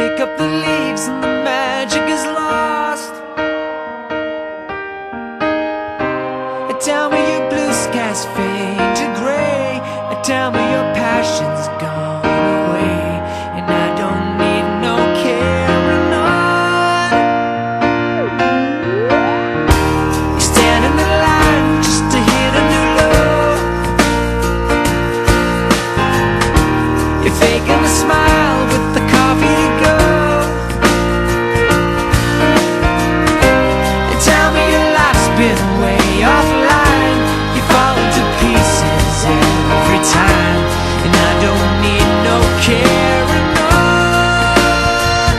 pick up the leaves and the magic is lost. Tell me your blue skies fade to gray, tell me your passion's gone away, and I don't need no carrying on. You stand in the line just to hit a new low. You're faking a smile with the coffee to go. And tell me your life's been way offline. You fall into pieces every time, and I don't need no carrying on.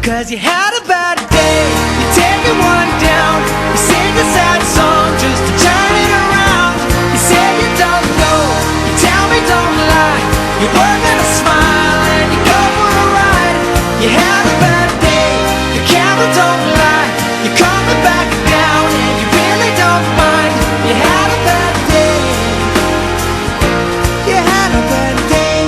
'Cause you had a bad day, you take it one down, you sing a sad song just to turn it around. You say you don't know, you tell me don't lie, you work on a smile and you go for a ride. You had a bad day, the camera don't lie, you're coming back down and you really don't mind. You had a bad day, you had a bad day.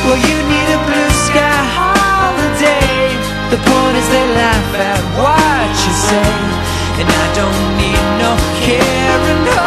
Well, you need a blue sky holiday. The point is they laugh at what you say, and I don't need no carrying on.